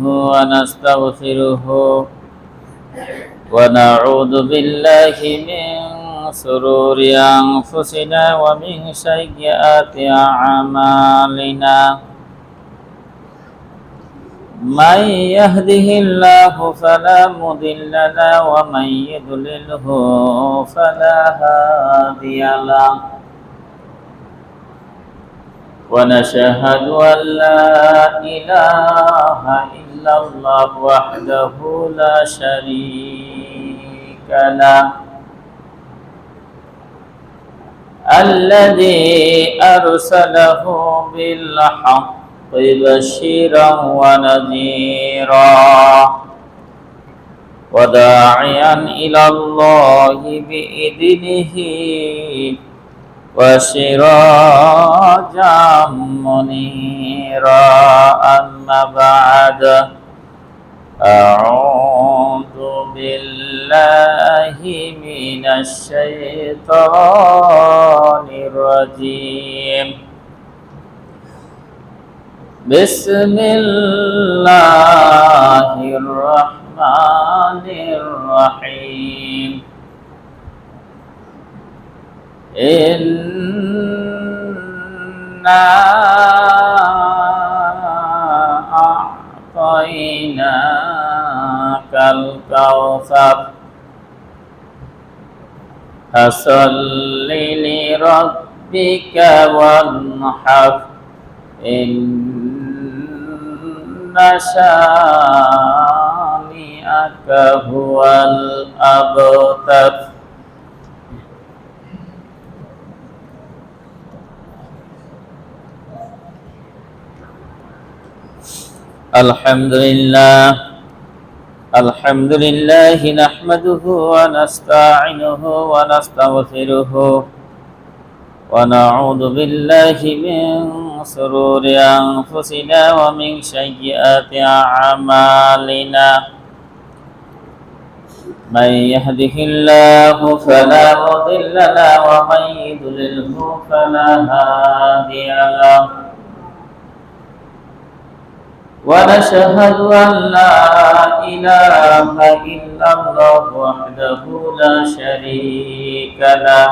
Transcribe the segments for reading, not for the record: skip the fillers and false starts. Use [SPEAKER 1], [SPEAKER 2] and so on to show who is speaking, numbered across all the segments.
[SPEAKER 1] ونستغفره ونعوذ بالله من شرور أنفسنا ومن سيئات أعمالنا من يهده الله فلا مضل له ومن يضلله فلا هادي له ونشهد أن لا إله إلا الله وحده لا شريك له الذي أرسله بالحق بشيرا ونذيرا وداعيا إلى الله بإذنه وسراجا منيرا أما بعد أعوذ بالله من الشيطان الرجيم بسم الله الرحمن الرحيم إنا أعطيناك الكوثر فصل لربك وانحر إن شانئك هو الأبتر الحمد لله نحمده ونستعينه ونستغفره ونعوذ بالله من شرور أنفسنا ومن سيئات أعمالنا من يهده الله فلا مضل له ومن يضلله فلا هادي له ونشهد أن لا إله إلا الله وحده لا شريك له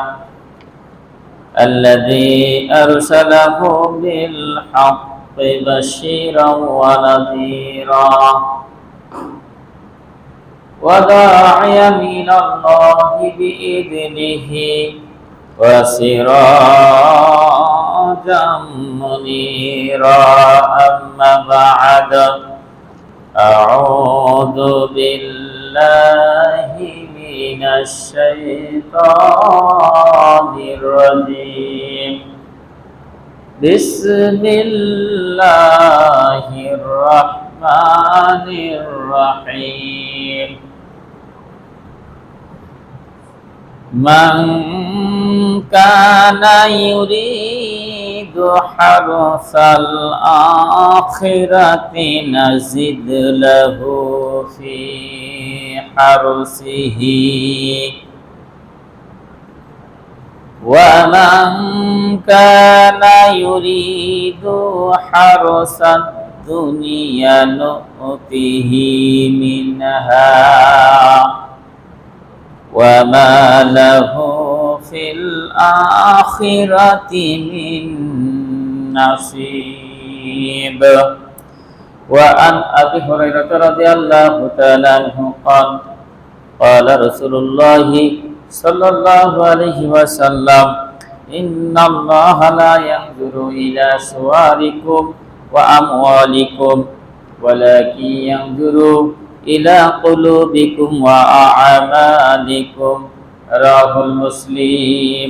[SPEAKER 1] الذي أرسله بالحق بشيرا ونذيرا وداعيا إلى الله بإذنه وسراجا منيرا أما بعد أعوذ بالله من الشيطان الرجيم بسم الله الرحمن الرحيم من كان يريد حرث الآخرة نزد له في حرثه ومن كان يريد حرث الدنيا نؤته منها وما له في الآخرة من نصيب وعن أبي هريرة رضي الله تعالى عنه قال قال رسول الله صلى الله عليه وسلم إن الله لا ينظر إلى صوركم وأموالكم ولكن ينظر إلى قلوبكم وأعمالكم رواه مسلم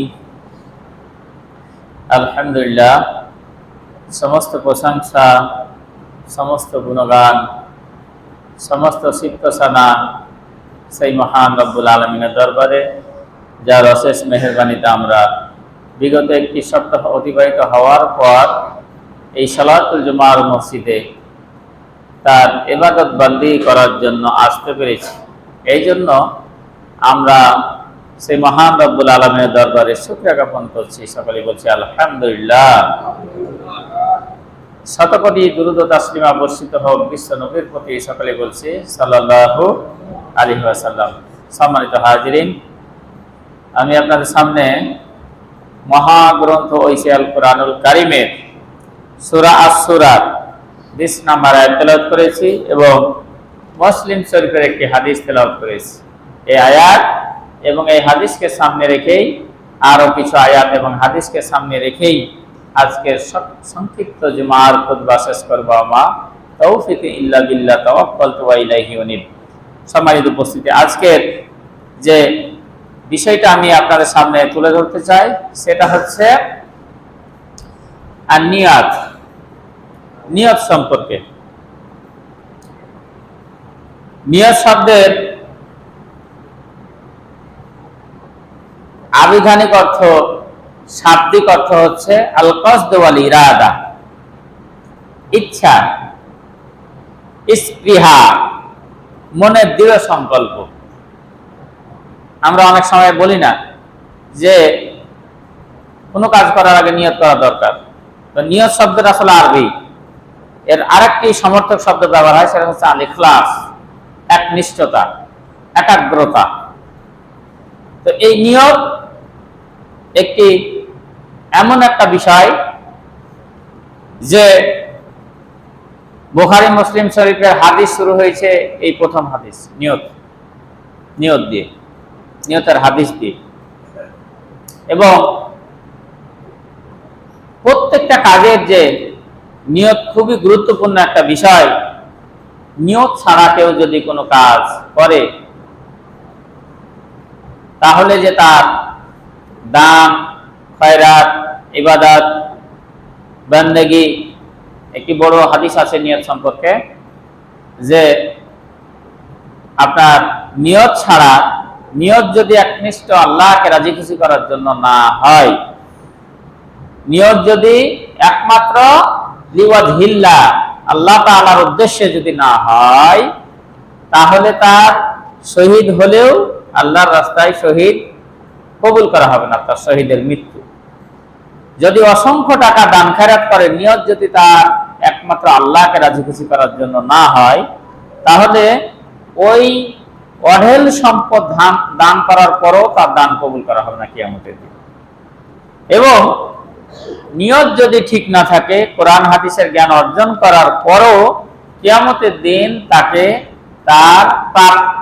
[SPEAKER 1] আলহামদুলিল্লাহ সমস্ত প্রশংসা সমস্ত গুণগান সমস্ত সিফতসানা সেই মহান রব্বুল আলামিনের দরবারে যার অশেষ মেহেরবানিতে আমরা বিগত একটি সপ্তাহ অতিবাহিত হওয়ার পর এই সালাতুল জুমার মসজিদে তার ইবাদত বন্দি করার জন্য আসতে পেরেছি। এই জন্য আমরা সেই মহান রব্বুল আলামিনের দরবারে শুকরিয়া জ্ঞাপন করছি, সকলে বলছি আলহামদুলিল্লাহ। শতকোটি দুরূদ ও তাসলিমা বর্ষিত হোক বিশ্ব নবীর প্রতি, সকলে বলছি সাল্লাল্লাহু আলাইহি ওয়াসাল্লাম। সম্মানিত হাজিরিন, আমি আপনাদের সামনে মহাগ্রন্থ ঐশী আল কুরআনুল কারীমের সূরা আস-সূরা 20 নম্বর আয়াত তেলাওয়াত করেছি এবং মুসলিম শরীফের একটি হাদিস তেলাওয়াত করেছি। এই আয়াত এবং এই হাদিসকে সামনে রেখেই আরো কিছু আয়াত এবং হাদিসকে সামনে রেখেই আজকের সংক্ষিপ্ত জুমার খুতবা শেষ করব। মা তৌফিক ইল্লা বিল্লাহ তাওয়াক্কালতু ওয়া ইলাইহি উনীব। সম্মানিত উপস্থিতি, আজকের যে বিষয়টা আমি আপনাদের সামনে তুলে ধরতে চাই সেটা হচ্ছে নিয়ত সম্পর্কে। নিয়ত শব্দের আবিধানিক অর্থ, শাব্দিক অর্থ হচ্ছে আল কসদ ওয়াল ইরাদা, ইচ্ছা, স্পৃহা, মনের দৃঢ় সংকল্প। আমরা অনেক সময় বলি না যে কোনো কাজ করার আগে নিয়ত করা দরকার। তো নিয়ত শব্দটা আসলে আরবি, এর আরেকটি সমর্থক শব্দ ব্যবহার হয়, সেটা হচ্ছে আল ইখলাস, একনিষ্ঠতা, একাগ্রতা। তো এই নিয়ত একটি এমন একটা বিষয় যে বুখারী মুসলিম শরীফের হাদিস শুরু হয়েছে এই প্রথম হাদিস নিয়ত দিয়ে, নিয়তের হাদিস দিয়ে। এবং প্রত্যেকটা কাজের যে নিয়ত খুবই গুরুত্বপূর্ণ একটা বিষয়। নিয়ত ছাড়া কেউ যদি কোনো কাজ করে তাহলে যে তার দান, খয়রাত, ইবাদত, বান্দেগী, একটি বড় হাদিস আছে নিয়ত সম্পর্কে যে আপনার নিয়ত ছাড়া, নিয়ত যদি একনিষ্ঠ আল্লাহকে রাজি খুশি করার জন্য না হয়, নিয়ত যদি একমাত্র লিওয়াজহিল্লাহ, আল্লাহ তাআলার উদ্দেশ্যে যদি না হয়, তাহলে তার শহীদ হলেও আল্লাহর রাস্তায় শহীদ কবুল করা হবে না, তার শহীদের মৃত্যু। যদি অসংখ্য টাকা দান খয়রাত করে, নিয়ত যদি তার একমাত্র আল্লাহকে রাজি খুশি করার জন্য না হয়, তাহলে ওই অঢেল সম্পদ দান করার পরও তার দান কবুল করা হবে না কিয়ামতের দিন। এবং নিয়ত যদি ঠিক না থাকে, কোরআন হাদিসের জ্ঞান অর্জন করার পরও কিয়ামতের দিন তাকে তার প্রাপ্য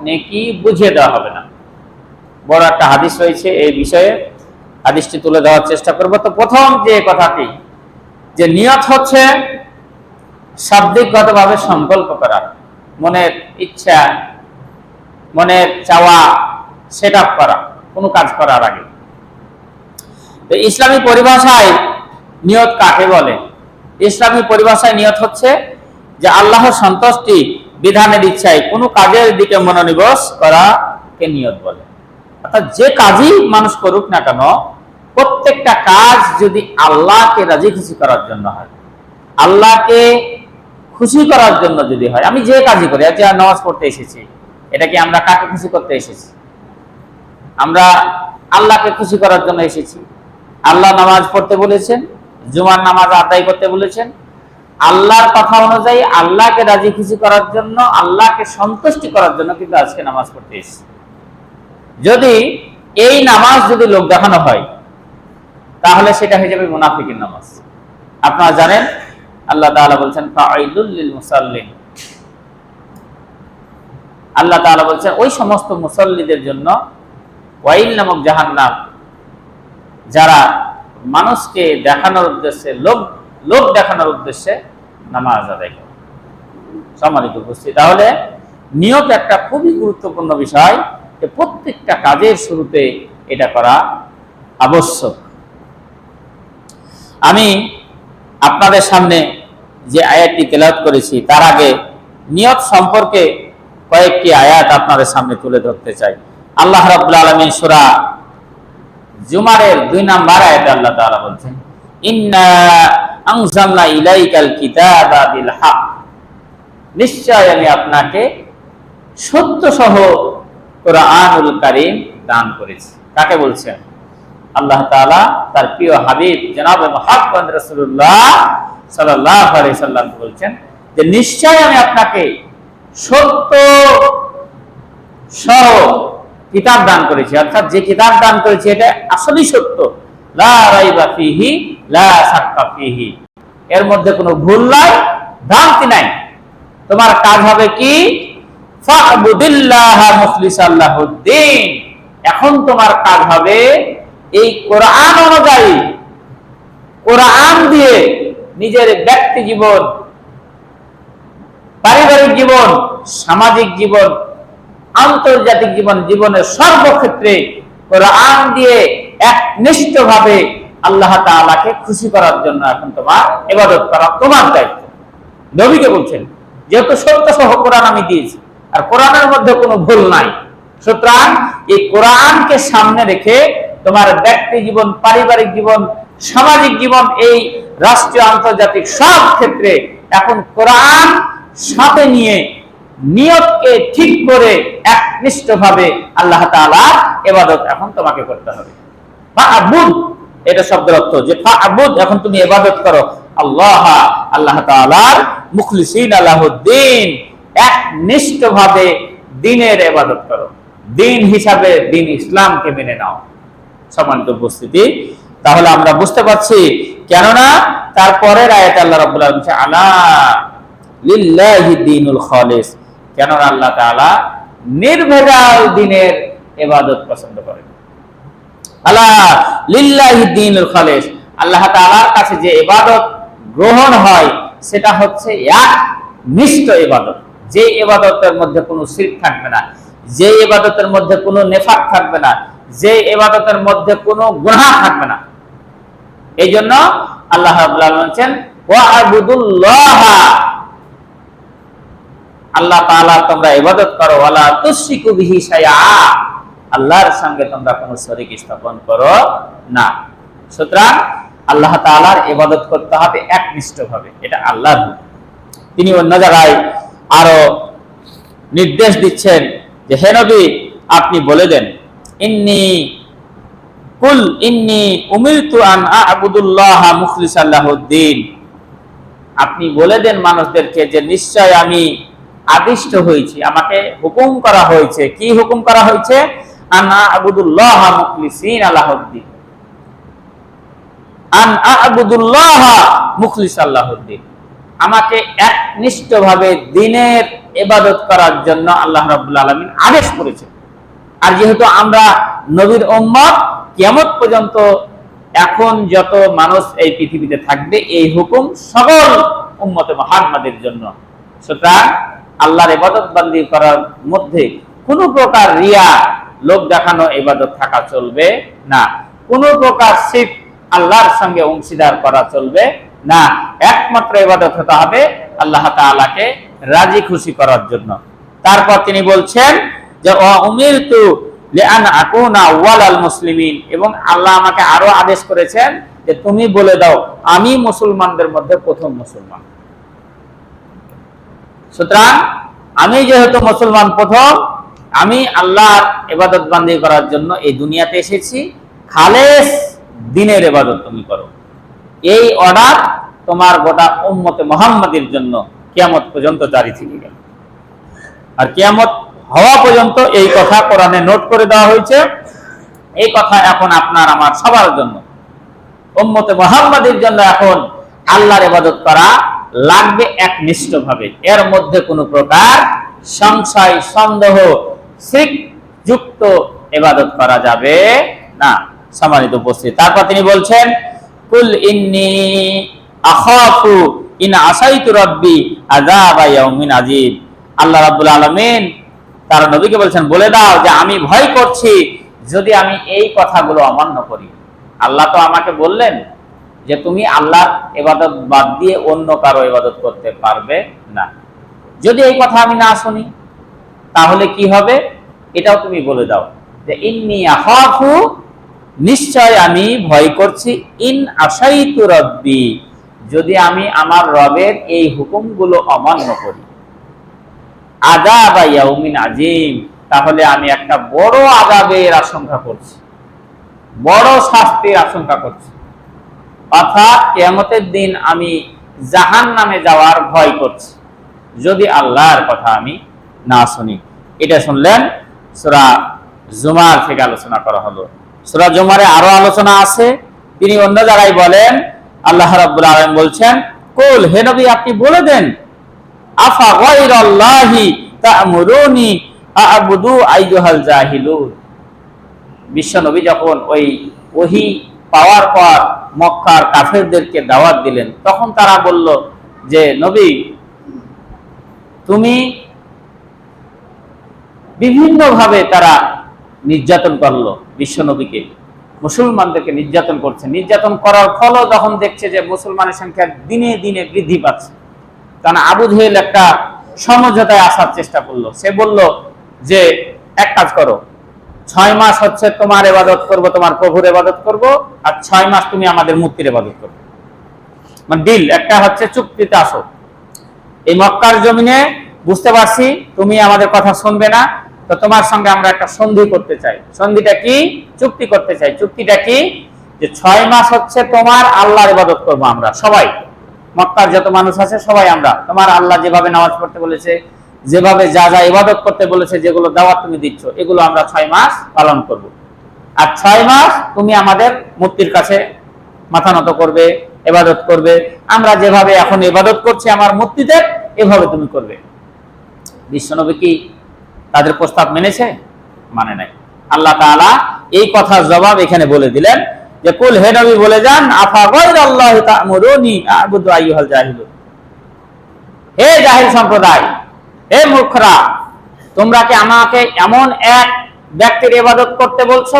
[SPEAKER 1] নেকি বুঝিয়ে দেওয়া হবে না। বড় একটা হাদিস রয়েছে এই বিষয়ে, হাদিসটি তুলে দেওয়ার চেষ্টা করব। তো প্রথম যে কথাটি, যে নিয়ত হচ্ছে শাব্দিকগতভাবে সংকল্প করা, মনের ইচ্ছা, মনের চাওয়া সেট আপ করা কোনো কাজ করার আগে। তো ইসলামী পরিভাষায় নিয়ত কাকে বলে? ইসলামী পরিভাষায় নিয়ত হচ্ছে যে আল্লাহর সন্তুষ্টি বিধানের ইচ্ছায় কোনো কাজের দিকে মনোনিবেশ করাকে নিয়ত বলে। অর্থাৎ যে কাজই মানুষ করুক না কেন, প্রত্যেকটা কাজ যদি আল্লাহকে রাজি খুশি করার জন্য হয়, আল্লাহকে খুশি করার জন্য যদি হয়। আমি যে কাজই করি, আজ নামাজ পড়তে এসেছি, এটা কি আমরা কাকে খুশি করতে এসেছি? আমরা আল্লাহকে খুশি করার জন্য এসেছি। আল্লাহ নামাজ পড়তে বলেছেন, জুমার নামাজ আদায় করতে বলেছেন, আল্লাহর কথা অনুযায়ী আল্লাহকে রাজি খুশি করার জন্য, আল্লাহকে সন্তুষ্টি করার জন্য কিন্তু আজকে নামাজ পড়তে এসেছি। যদি এই নামাজ যদি লোক দেখানো হয়, তাহলে সেটা হয়ে যাবে মুনাফিকের নামাজ। আপনারা জানেন আল্লাহ তাআলা বলছেন ফাআইলুল লিল মুসাল্লিন, আল্লাহ তাআলা বলছেন ওই সমস্ত মুসল্লিদের জন্য ওয়াইল নামক জাহান্নাম, যারা মানুষকে দেখানোর উদ্দেশ্যে, লোক দেখানোর উদ্দেশ্যে নামাজ আদায় করে। সম্মানিত উপস্থিতি, তাহলে নিয়ত একটা খুবই গুরুত্বপূর্ণ বিষয়, যে প্রত্যেকটা কাজের শুরুতে এটা করা আবশ্যক। আমি আপনাদের সামনে যে আয়াতটি তেলাওয়াত করেছি তার আগে নিয়ত সম্পর্কে কয়েকটি আয়াত আপনাদের সামনে তুলে ধরতে চাই। আল্লাহ রাব্বুল আলামিন সূরা জুমারের 2 নম্বর আয়াতে আল্লাহ তাআলা বলছেন, ইন্না আনজালনা ইলাইকাল কিতাবা বিল হক, নিশ্চয় আমি আপনাকে সত্যসহ কোরআনুল কারীম দান করেছি। কাকে বলছেন? আল্লাহ তাআলা তার প্রিয় হাবিব জনাবে মুহাম্মদ রাসূলুল্লাহ সাল্লাল্লাহু আলাইহি সাল্লাম বলছেন যে নিশ্চয় আমি আপনাকে সত্য সহ কিতাব দান করেছি, অর্থাৎ যে কিতাব দান করেছি এটা আসলেই সত্য, লা রাইবা ফিহি লা শাক্কা ফিহি, এর মধ্যে কোনো ভুল নাই, ভ্রান্তি নাই। তোমার কাজ হবে কি? ফা'বুদিল্লাহা মুখলিসাল লাহুদ্দিন, এখন তোমার কাজ হবে এই কোরআন অনুযায়ী, কোরআন দিয়ে নিজের ব্যক্তি জীবন, পারিবারিক জীবন, সামাজিক জীবন, আন্তর্জাতিক জীবন, জীবনের সর্বক্ষেত্রে কোরআন দিয়ে একনিষ্ঠভাবে আল্লাহ তাআলাকে খুশি করার জন্য এখন তোমার ইবাদত করা তোমার দায়িত্ব। নবীকে বলছেন যেহেতু সত্য সহ কোরআন আমি দিয়েছি আর কোরআনের মধ্যে কোনো ভুল নাই, সুতরাং এই কোরআনকে সামনে রেখে তোমার ব্যক্তি জীবন, পারিবারিক জীবন, সামাজিক জীবন, এই রাষ্ট্রীয় আন্তর্জাতিক সব ক্ষেত্রে এখন কোরআন সাথে নিয়ে নিয়তকে ঠিক করে একনিষ্ঠভাবে আল্লাহ তাআলার ইবাদত এখন তোমাকে করতে হবে। ফা'বুদ, এটা শব্দের অর্থ যে ফা'বুদ, এখন তুমি ইবাদত করো আল্লাহ, আল্লাহ তাআলার মুখলিসিনা লাহুদ্দিন, একনিষ্ঠভাবে দ্বীনের ইবাদত করো, দ্বীন হিসাবে দ্বীন ইসলামকে মেনে নাও। সম্মানিত উপস্থিতি, তাহলে আমরা বুঝতে পারছি কেননা তারপরের আয়াতে আল্লাহ রাব্বুল আলামিন বলেছেন আলা লিল্লাহি দ্বীনুল খালিস, কেননা আল্লাহ তাআলা নির্ভেজাল দ্বীনের ইবাদত পছন্দ করেন। আলা লিল্লাহি দ্বীনুল খালিস, আল্লাহ তাআলার কাছে যে ইবাদত গ্রহণ হয় সেটা হচ্ছে একনিষ্ঠ ইবাদত, যে ইবাদতের মধ্যে কোনো শিরক থাকবে না, যে ইবাদতের মধ্যে কোনো নেফাক থাকবে না, যে ইবাদতের মধ্যে কোনো গুনাহ থাকবে না। এই জন্য আল্লাহ রাব্বুল আলামিন বলেন ওয়া'বুদুল্লাহ, আল্লাহ তাআলা তোমরা ইবাদত করো, ওয়ালা তুশরিকু বিহি শাইআ, আল্লাহর সঙ্গে তোমরা কোনো শরীক স্থাপন করো না। সুতরাং আল্লাহ তাআলার ইবাদত করতে হবে একনিষ্ঠভাবে, এটা আল্লাহর হুকুম। তিনি অন্য জায়গায় আরো নির্দেশ দিচ্ছেন যে হে নবী আপনি বলে দেন ইন্নী উমিরতু আন আ'বুদুল্লাহা মুখলিসাল লাহুদ্দিন, আপনি বলে দেন মানুষদেরকে যে নিশ্চয় আমি আদিষ্ট হয়েছি, আমাকে হুকুম করা হয়েছে। কি হুকুম করা হয়েছে? আন আ'বুদুল্লাহা মুখলিসিনা লাহুদ্দিন, আন আ'বুদুল্লাহা মুখলিসাল লাহুদ্দিন, আমাকে একনিষ্ঠভাবে দ্বীনের ইবাদত করার জন্য আল্লাহ রাব্বুল আলামিন আদেশ করেছেন। আর যেহেতু আমরা নবীর উম্মত, কিয়ামত পর্যন্ত এখন যত মানুষ এই পৃথিবীতে থাকবে এই হুকুম সকল উম্মতে মুহাম্মাদের জন্য। সুতরাং আল্লাহর ইবাদত বান্দি করার মধ্যে কোনো প্রকার রিয়া, লোক দেখানো ইবাদত থাকা চলবে না, কোনো প্রকার শিরক, আল্লাহর সঙ্গে অংশীদার করা চলবে না। একমাত্র ইবাদত হতে হবে আল্লাহ তাআলাকে রাজি খুশি করার জন্য। তারপর তিনি বলছেন যে ওয়া উমিরতু লিআন আকুনা আউয়ালাল মুসলিমিন, এবং আল্লাহ আমাকে আরো আদেশ করেছেন যে তুমি বলে দাও আমি মুসলমানদের মধ্যে প্রথম মুসলমান। সুতরাং আমি যেহেতু মুসলমান প্রথম, আমি আল্লাহর ইবাদত বান্দি করার জন্য এই দুনিয়াতে এসেছি, খালেস দ্বীনের ইবাদত তুমি করো। এই অর্ডার তোমার গোটা উম্মতে মুহাম্মাদের জন্য কিয়ামত পর্যন্ত জারি থেকে গেল। আর কিয়ামত হওয়া পর্যন্ত এই কথা কোরআনে নোট করে দেওয়া হয়েছে। এই কথা এখন আপনার আমার সবার জন্য, উম্মতে মুহাম্মাদের জন্য এখন আল্লাহর ইবাদত করা লাগবে একনিষ্ঠভাবে, এর মধ্যে কোনো প্রকার সংশয়, সন্দেহ, শিরক যুক্ত ইবাদত করা যাবে না। সম্মানিত উপস্থিতি, তারপর তিনি বলছেন কুল ইন্নী আখাফু ইন আসাইতু রাব্বি আযাবা ইয়াউমিন আযীব, আল্লাহ রাব্বুল আলামিন তার নবীকে বলছেন বলে দাও যে আমি ভয় করছি যদি আমি এই কথাগুলো অমান্য করি। আল্লাহ তো আমাকে বললেন যে তুমি আল্লাহর ইবাদত বাদ দিয়ে অন্য কারো ইবাদত করতে পারবে না। যদি এই কথা আমি না শুনি তাহলে কি হবে, এটাও তুমি বলে দাও যে ইন্নী আখাফু, নিশ্চয় আমি ভয় করছি, ইন আসাইতু রাব্বি, যদি আমি আমার রবের এই হুকুমগুলো অমান্য করি, আযাবা ইয়াউমিন আযীম, তাহলে আমি একটা বড় আযাবের আশঙ্কা করছি, বড় শাস্তির আশঙ্কা করছি। অর্থাৎ কিয়ামতের দিন আমি জাহান্নামে যাওয়ার ভয় করছি যদি আল্লাহর কথা আমি না শুনি। এটা শুনলেন সূরা জুমার থেকে আলোচনা করা হলো। সূরা জুমারে আরো আলোচনা আছে, তিনি অন্য জায়গায় বলেন, আল্লাহ রাব্বুল আলামিন বলছেন, কুল, হে নবী আপনি বলে দেন, আফা গায়রাল্লাহি তা'মুরুনি আ'বুদু আইয়ুহাল জাহিলুন। বিশ্ব নবী যখন ওই ওহী পাওয়ার পর মক্কার কাফেরদেরকে দাওয়াত দিলেন, তখন তারা বলল যে নবী তুমি, বিভিন্ন ভাবে তারা নির্যাতন করলো বিশ্ব নবীকে, মুসলমানদেরকে নির্যাতন করছে। নির্যাতন করার ফলও যখন দেখছে যে মুসলমানের সংখ্যা দিনে দিনে বৃদ্ধি পাচ্ছে, কারণ আবু জেহেল একটা সমঝোতায় আসার চেষ্টা করলো। সে বলল যে এক কাজ করো, 6 মাস হচ্ছে তোমার ইবাদত করব, তোমার প্রভুর ইবাদত করব, আর 6 মাস তুমি আমাদের মূর্তির ইবাদত করবে। মানে ডিল একটা হচ্ছে, চুক্তিতে আসো। এই মক্কার জমিনে বুঝতে পারছি তুমি আমাদের কথা শুনবে না, তো তোমার সঙ্গে আমরা একটা সন্ধি করতে চাই। সন্ধিটা কি? চুক্তি করতে চাই। চুক্তিটা কি? যে 6 মাস হচ্ছে তোমার আল্লাহর ইবাদত করব আমরা সবাই, মক্কার যত মানুষ আছে সবাই আমরা তোমার আল্লাহ যেভাবে নামাজ পড়তে বলেছে, যেভাবে যা যা ইবাদত করতে বলেছে, যেগুলো দাওয়াত তুমি দিচ্ছ, এগুলো আমরা 6 মাস পালন করব। আর 6 মাস তুমি আমাদের মূর্তির কাছে মাথা নত করবে, ইবাদত করবে। আমরা যেভাবে এখন ইবাদত করছি আমার মূর্তিতে, এভাবে তুমি করবে। বিশ্বনবী কি তাদের প্রস্তাব মেনেছে? মানে নাই। আল্লাহ তাআলা এই কথার জবাব এখানে বলে দিলেন যে কুল, হে নবী বলে যান, আফা গায়রাল্লাহি তা'মুরুনি আ'বুদু আইয়ুহাল জাহিলুন। হে জাহিল সম্প্রদায়, হে মূর্খরা, তোমরা কি আমাকে এমন এক ব্যক্তির ইবাদত করতে বলছো?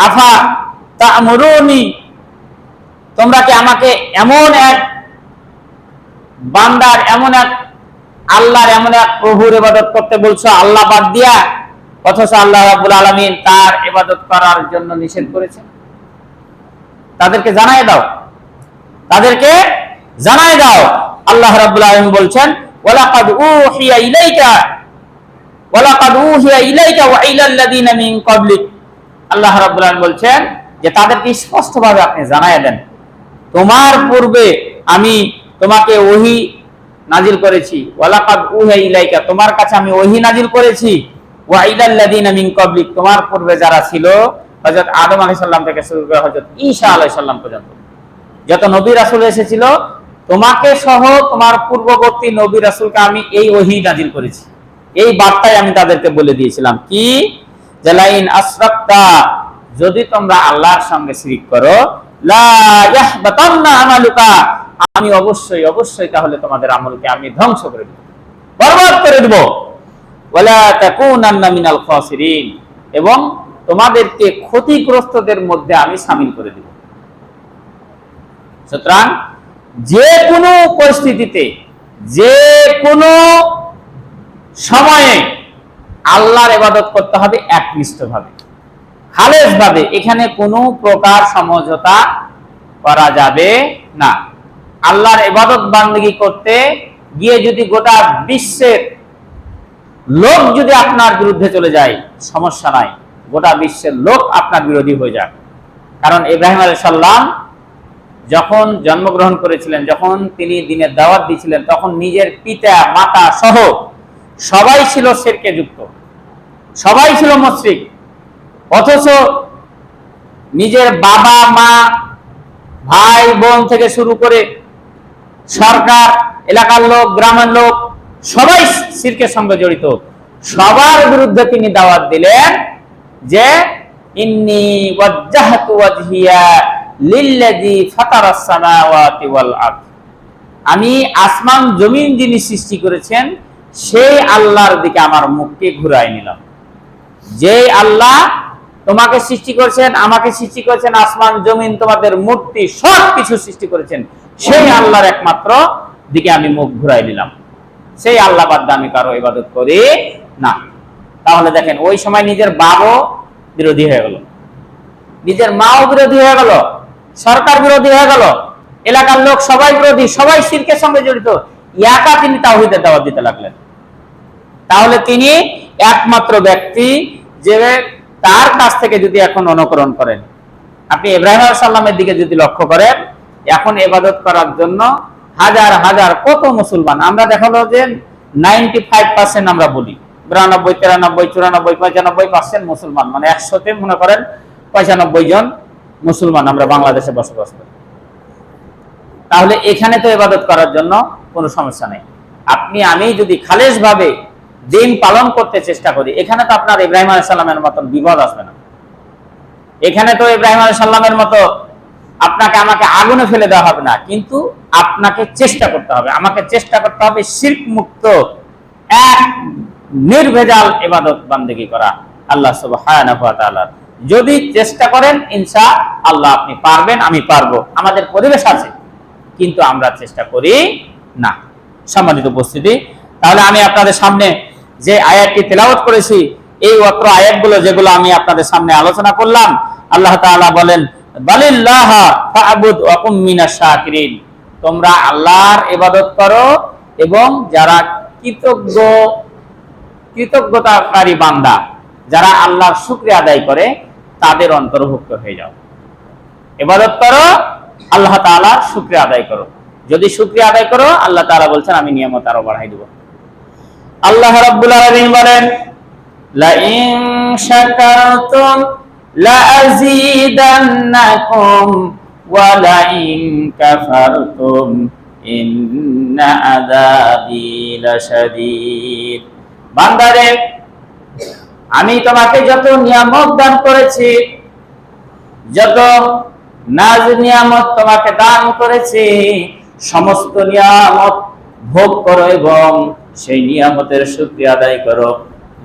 [SPEAKER 1] আফা তা'মুরুনি, তোমরা কি আমাকে এমন এক বান্দার, এমন এক আল্লাহর, এমন এক প্রভুর ইবাদত করতে বলছো আল্লাহ বাদ দিয়া, অথচ আল্লাহ রাব্বুল আলামিন তার ইবাদত করার জন্য নিষেধ করেছেন। তাদেরকে জানায় দাও, তাদেরকে জানায় দাও। আল্লাহ রাব্বুল আলামিন বলছেন, ওয়ালাকাদ উহিয়া ইলাইকা ওয়া ইলাল্লাযিনা মিন ক্বাবলিক। আল্লাহ রাব্বুল আলামিন বলছেন যে তাদেরকে স্পষ্টভাবে আপনি জানায় দেন, তোমার পূর্বে আমি তোমাকে ওহী নাজিল করেছি, ওয়ালাকাদ উহিয়া ইলাইকা, তোমার কাছে আমি ওহী নাজিল করেছি, ওয়া ইলাল্লাযিনা মিন ক্বাবলিক, তোমার পূর্বে যারা ছিল, হযরত আদম আলাইহিস সালাম থেকে শুরু করে হযরত ঈসা আলাইহিস সালাম পর্যন্ত যত নবী রাসূল এসেছিল, তোমাকে সহ তোমার পূর্ববর্তী নবী রাসূলকে আমি এই ওহী নাজিল করেছি। এই বার্তাই আমি তাদেরকে বলে দিয়েছিলাম কি, যে লাইন আসরাকতা, যদি তোমরা আল্লাহর সঙ্গে শিরক করো, লা ইয়াহবাতান্না আমালুকা, আমি অবশ্যই অবশ্যই তাহলে তোমাদের আমলকে আমি ধ্বংস করে দেব, বরবাদ করে দেব। ওয়ালা তাকুনান্না মিনাল খাসিরিন, এবং তোমাদেরকে ক্ষতিগ্রস্তদের মধ্যে আমি শামিল করে দেব। সুতরাং যে কোনো পরিস্থিতিতে, যে কোনো সময়ে আল্লাহর ইবাদত করতে হবে একনিষ্ঠভাবে, খালেস ভাবে। এখানে কোনো প্রকার সমঝোতা করা যাবে না। আল্লাহর ইবাদত বান্দেগী করতে গিয়ে যদি গোটা বিশ্বের লোক যদি আপনার বিরুদ্ধে চলে যায়, সমস্যা নাই, গোটা বিশ্বের লোক আপনার বিরোধী হয়ে যায়। কারণ ইব্রাহিম আলাইহিস সালাম যখন জন্মগ্রহণ করেছিলেন, যখন তিনি দ্বীনের দাওয়াত দিয়েছিলেন, তখন নিজের পিতা মাতা সহ সবাই ছিল শিরকে যুক্ত, সবাই ছিল মুশরিক। অথচ নিজের বাবা মা, ভাই বোন থেকে শুরু করে সরকার, এলাকার লোক, গ্রামের লোক, সবাই শিরকের সঙ্গে জড়িত। সবার বিরুদ্ধে তিনি দাওয়াত দিলেন যে ইন্নী ওয়াজ্জাহতু ওয়াজহিয়া লিল্লাযী ফাতারাস সামাওয়াতি ওয়াল আরদ, আমি আসমান জমিন যিনি সৃষ্টি করেছেন সেই আল্লাহর দিকে আমার মুখকে ঘুরায় নিলাম। যে আল্লাহ তোমাকে সৃষ্টি করেছেন, আমাকে সৃষ্টি করেছেন, আসমান জমিন তোমাদের মূর্তি সব কিছু সৃষ্টি করেছেন, সেই আল্লাহর একমাত্র দিকে আমি মুখ ঘুরাই নিলাম। সেই আল্লাহ বাদ আমি কারো ইবাদত করি না। তাহলে দেখেন, ওই সময় নিজের বাবাও বিরোধী হয়ে গেল, নিজের মাও বিরোধী হয়ে গেল, সরকার বিরোধী হয়ে গেল, এলাকার লোক সবাই বিরোধী, সবাই শিরকের সঙ্গে জড়িত। একা তিনি তাওহীদের দাওয়াত দিতে লাগলেন। তাহলে তিনি একমাত্র ব্যক্তি যে তার কাছ থেকে যদি এখন অনুকরণ করেন, আপনি ইব্রাহিম আলাইহিস সালামের দিকে যদি লক্ষ্য করেন, এখন ইবাদত করার জন্য হাজার হাজার কত মুসলমান, আমরা দেখালো যে 95% আমরা বলি, 92, 93, 94, 95% মুসলমান, মানে 100-তে মনে করেন 95 জন মুসলমান আমরা বাংলাদেশে বসবাস করি। তাহলে এখানে তো ইবাদত করার জন্য কোনো সমস্যা নেই। আপনি আমি যদি খালেস ভাবে দিন পালন করতে চেষ্টা করি, এখানে তো আপনার ইব্রাহিম আলাইহিস সালামের মতন বিপদ আসবে না। এখানে তো ইব্রাহিম আলাইহিস সালামের মতো আপনাকে আমাকে আগুনে ফেলে দেওয়া হবে না, কিন্তু আপনাকে চেষ্টা করতে হবে, আমাকে চেষ্টা করতে হবে শিরক মুক্ত এক নির্ভেজাল ইবাদত বান্দেগী করা আল্লাহ সুবহানাহু ওয়া তাআলা। যদি চেষ্টা করেন ইনশাআল্লাহ আপনি পারবেন, আমি পারবো, আমাদের পরিবেশ আছে, কিন্তু আমরা চেষ্টা করি না। সম্মানিত উপস্থিতি, তাহলে আমি আপনাদের সামনে যে আয়াতটি তেলাওয়াত করেছি, এই অত্র আয়াতগুলো যেগুলো আমি আপনাদের সামনে আলোচনা করলাম, আল্লাহ তাআলা বলেন বালিল্লাহ ফা'বুদ ওয়া কুম মিনাশ শাকিরিন, তোমরা আল্লাহর ইবাদত করো এবং যারা কৃতজ্ঞতাকারী বান্দা, যারা আল্লাহর শুকরিয়া আদায় করে তাদের অন্তর্ভুক্ত হয়ে যাও। ইবাদত করো, আল্লাহ তাআলার শুকরিয়া আদায় করো। যদি শুকরিয়া আদায় করো, আল্লাহ তাআলা বলছেন আমি নিয়ামত আরো বাড়াই দেব। আল্লাহ রাব্বুল আলামিন বলেন লা ইন শাকারতুম লা আযীদান্নাকুম ওয়া লা ইন কাফারতুম ইন্না আযাবি লাশাদীদ। বান্দারে, আমি তোমাকে যত নিয়ামত দান করেছি, যত নাজ নিয়ামত তোমাকে দান করেছি, সমস্ত নিয়ামত ভোগ করো এবং সেই নিয়ামতের শুকরিয়া আদায় করো।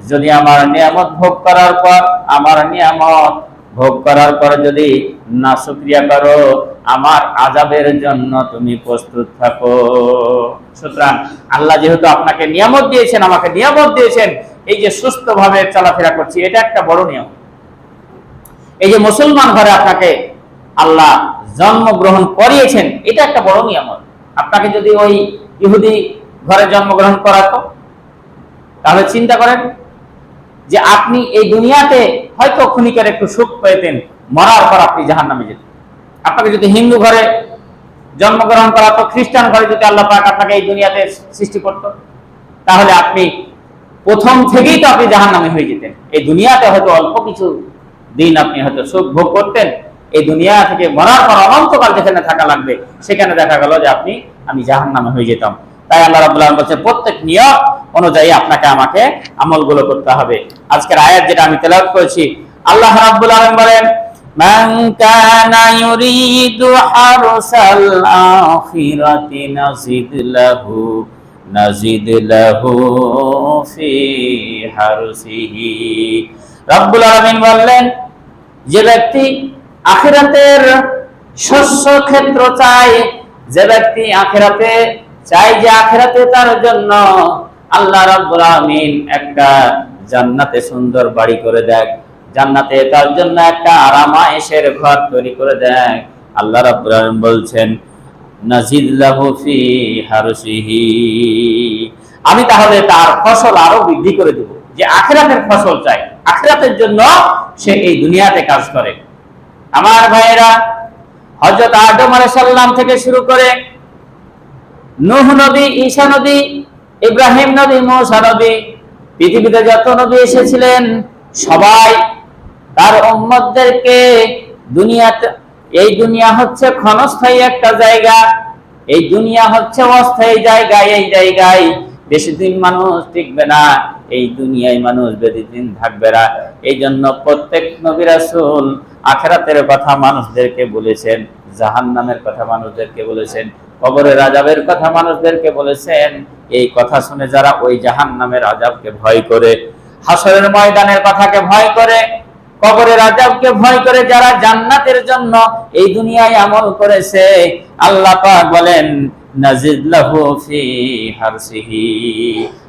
[SPEAKER 1] যদি আমার নিয়ামত ভোগ করার পর, আমার নিয়ামত ভোগ করার পর যদি না শুকরিয়া করো, আমার আযাবের জন্য তুমি প্রস্তুত থাকো। সুতরাং আল্লাহ যেহেতু আপনাকে নিয়ামত দিয়েছেন, আমাকে নিয়ামত দিয়েছেন, এই যে সুস্থভাবে চলাফেরা করছি, এটা একটা বড় নিয়ম। এই যে মুসলমান ঘরে আপনাকে আল্লাহ জন্মগ্রহণ করিয়েছেন, এটা একটা বড় নিয়ামত। আপনাকে যদি ওই ইহুদি ঘরে জন্মগ্রহণ করাতো, তাহলে চিন্তা করেন যে আপনি এই দুনিয়াতে হয়তো ক্ষণিকের একটু সুখ পেতেন, মরার পর আপনি জাহান্নামে যেতেন। আপনাকে যদি হিন্দু ঘরে জন্মগ্রহণ করাতো, খ্রিস্টান ঘরে যদি আল্লাহ পাক আপনাকে এই দুনিয়াতে সৃষ্টি করতো, তাহলে আপনি প্রথম থেকেই তো আপনি জাহান্নামে হয়ে যেতেন। এই দুনিয়াতে হয়তো অল্প কিছু দিন আপনি হয়তো সুখ ভোগ করতেন, এই দুনিয়া থেকে মরার পর অনন্তকাল যেখানে থাকা লাগবে, সেখানে দেখা গেল যে আমি জাহান্নামে হয়ে যেতাম। তাই আল্লাহ রাব্বুল আলামিন বলেন প্রত্যেক নিয়ম অনুযায়ী আপনাকে আমাকে আমলগুলো করতে হবে। আজকের আয়াত যেটা আমি তেলাওয়াত করেছি, আল্লাহ রাব্বুল আলামিন বলেন মান কানা ইউরিদু হারসাল আখিরাতি নাজিদ লাহু ফি হারসিহি। রাব্বুল আলামিন বললেন, যে ব্যক্তি আখিরাতের শস্য ক্ষেত্র চায়, যে ব্যক্তি আখিরাতে চাই যে আখিরাতে তার জন্য আল্লাহ রাব্বুল আলামিন একটা জান্নাতে সুন্দর বাড়ি করে দেয়, জান্নাতে তার জন্য একটা আরামায়েশের ঘর তৈরি করে দেয়, আল্লাহ রাব্বুল আলামিন বলছেন নাজিদ লাহু ফি হারসিহি, আমি তাহলে তার ফসল আরো বৃদ্ধি করে দেব। যে আখিরাতের ফসল চাই, আখিরাতের জন্য সে এই দুনিয়াতে কাজ করে। আমার ভাইয়েরা, হযরত আদম আলাইহিস সালাম থেকে শুরু করে নূহ নবী, ঈসা নবী, ইব্রাহিম নবী, মূসা নবী, পৃথিবীতে যত নবী এসেছিলেন সবাই তার উম্মতদেরকে দুনিয়াতে, এই দুনিয়া হচ্ছে ক্ষণস্থায়ী একটা জায়গা, এই দুনিয়া হচ্ছে অস্থায়ী জায়গা, এই জায়গায় বেশি দিন মানুষ টিকবে না, এই দুনিয়ায় মানুষ বেশি দিন থাকবে না। এই জন্য প্রত্যেক নবী রাসূল আখিরাতের কথা মানুষদেরকে বলেছেন, জাহান্নামের কথা মানুষদেরকে বলেছেন, কবরের আযাবের কথা মানুষদেরকে বলেছেন। এই কথা শুনে যারা ওই জাহান্নামের আযাবকে ভয় করে, হাসরের ময়দানের কথাকে ভয় করে, কবরের আযাবকে ভয় করে যারা জান্নাতের জন্য এই দুনিয়ায় আমল করেছে, আল্লাহ পাক বলেন নাজিদ লাহু ফি হারসিহি,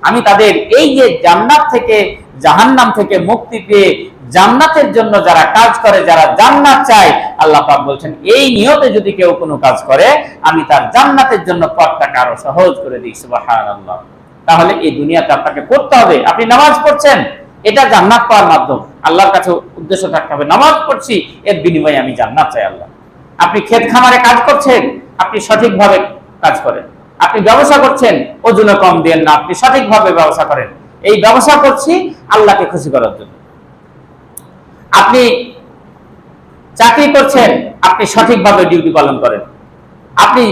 [SPEAKER 1] আমি তাদের এই যে জান্নাত থেকে জাহান্নাম থেকে মুক্তি পেয়ে জান্নাতের জন্য যারা কাজ করে, যারা জান্নাত চায়, আল্লাহ পাক বলছেন এই নিয়তে যদি কেউ কোনো কাজ করে, আমি তার জান্নাতের জন্য পথটাকে আরো সহজ করে দিই। সুবহানাল্লাহ। তাহলে এই দুনিয়াতে আপনাকে করতে হবে, আপনি নামাজ পড়ছেন, এটা জান্নাত পাওয়ার মাধ্যম। আল্লাহর কাছে উদ্দেশ্য থাকতে হবে নামাজ পড়ছি, এর বিনিময়ে আমি জান্নাত চাই আল্লাহ। আপনি ক্ষেত খামারে কাজ করছেন, আপনি সঠিকভাবে কাজ করেন। আপনি ব্যবসা করছেন, ওজনে কম দেন না, আপনি সঠিকভাবে ব্যবসা করেন। এই ব্যবসা করছি আল্লাহকে খুশি করার জন্য। আপনি চাকরি করছেন, আপনি সঠিকভাবে ডিউটি পালন করেন। আপনি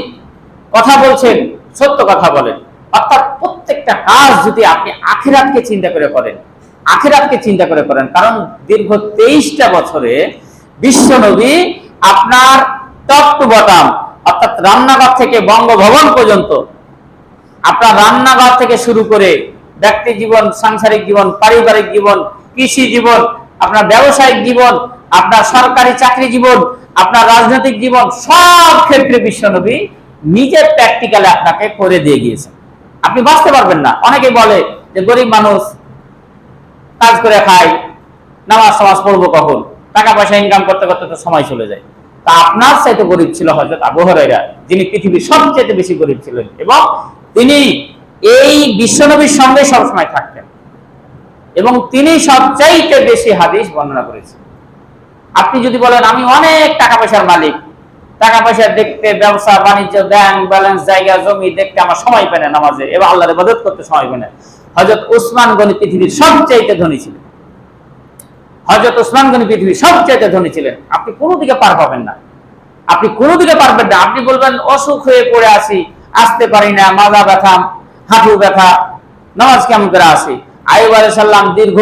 [SPEAKER 1] কথা বলছেন, সত্য কথা বলেন। অর্থাৎ প্রত্যেকটা কাজ যদি আপনি আখিরাতকে চিন্তা করে করেন, আখিরাতকে চিন্তা করে করেন। কারণ দীর্ঘ 23টা বছরে বিশ্বনবী আপনার টপ টু বটম, অর্থাৎ রান্নাঘর থেকে বঙ্গভবন পর্যন্ত, আপনার রান্নাঘর থেকে শুরু করে ব্যক্তি জীবন, সাংসারিক জীবন, পারিবারিক জীবন, কৃষি জীবন, আপনার ব্যবসায়িক জীবন, আপনার সরকারি চাকরি জীবন, আপনার রাজনৈতিক জীবন, সব ক্ষেত্রে বিশ্বনবী নিজের প্র্যাকটিক্যালে আপনাকে করে দিয়ে গিয়েছেন। আপনি বাঁচতে পারবেন না। অনেকে বলে যে গরিব মানুষ কাজ করে খায়, নামাজ সমাজ পড়বো কখন, টাকা পয়সা ইনকাম করতে করতে তো সময় চলে যায়। তা আপনার চাইতে গরিব ছিল হযরত আবু হুরায়রা, যিনি পৃথিবীর সবচেয়ে বেশি গরিব ছিলেন, এবং তিনি এই বিশ্বনবীর সঙ্গে সবসময় থাকতেন, এবং তিনি সবচাইতে বেশি হাদিস বর্ণনা করেছেন। আপনি যদি বলেন আমি অনেক টাকা পয়সার মালিক, টাকা পয়সা দেখতে, ব্যবসা বাণিজ্য, ব্যাংক ব্যালেন্স, জায়গা জমি দেখতে আমার সময় পায় না, নামাজে এবং আল্লাহর ইবাদত করতে সময় পায় না। হযরত উসমান গনি পৃথিবীর সবচাইতে ধনী ছিলেন। হযরত উসমান গনি পৃথিবীর সবচাইতে ধনী ছিলেন। আপনি কোনো দিকে পার পাবেন না, আপনি কোনো দিকে পারবেন না। আপনি বলবেন অসুখ হয়ে পড়ে আসি, আসতে পারি না, মাজা ব্যথা, হাঁটু ব্যথা, নামাজ কেমন করে আসি। আইয়ুব আলাইহিস সালাম দীর্ঘ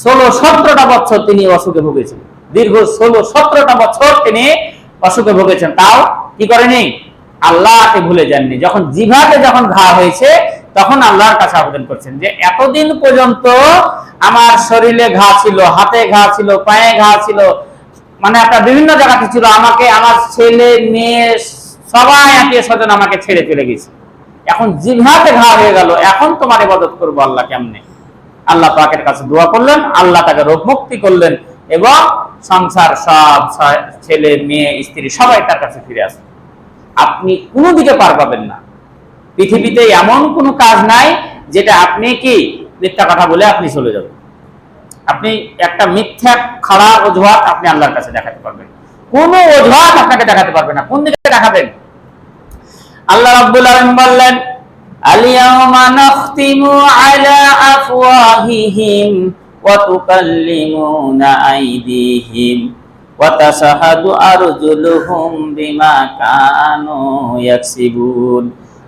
[SPEAKER 1] 16-17টা বছর তিনি অসুখে ভুগেছিলেন। দীর্ঘ 16-17টা বছর তিনি অসুখে ভুগেছেন, তাও কি করেনি? আল্লাহকে ভুলে যাননি। যখন জিভাতে যখন ঘা হয়েছে তখন আল্লাহর কাছে আবেদন করছেন যে এতদিন পর্যন্ত আমার শরীরে ঘা ছিল, হাতে ঘা ছিল, পায়ে ঘা ছিল, মানে আপনার বিভিন্ন জায়গাতে ছিল। আমাকে আমার ছেলে মেয়ে সবাই আত্মীয় স্বজন আমাকে ছেড়ে চলে গেছে। এখন জিভাতে ঘা হয়ে গেল, এখন তোমার ইবাদত করবো আল্লাহ কেমনে? আল্লাহ পাকের কাছে দোয়া করলেন, আল্লাহ তাকে রোগ মুক্তি করলেন, এবং সংসার সব ছেলে মেয়ে স্ত্রী সবাই তার কাছে ফিরে আসে। আপনি কোনো দিকে পার পাবেন না। পৃথিবীতে এমন কোনো কাজ নাই যেটা আপনি কি মিথ্যা কথা বলে আপনি চলে যাবেন। আপনি একটা মিথ্যা খাড়া অজুহাত আপনি আল্লাহর কাছে দেখাতে পারবেন, কোনো অজুহাত আপনাকে দেখাতে পারবে না। কোন দিকে দেখাবেন? আল্লাহ রাব্বুল আলামিন বললেন আল-ইয়াওমা নাখতিমু আলা আফওয়াহিহিম ওয়া তুকাল্লিমুনা আইদিহিম ওয়া তাশহাদু আরজুলুহুম বিমা কানু ইয়াকসিবুন।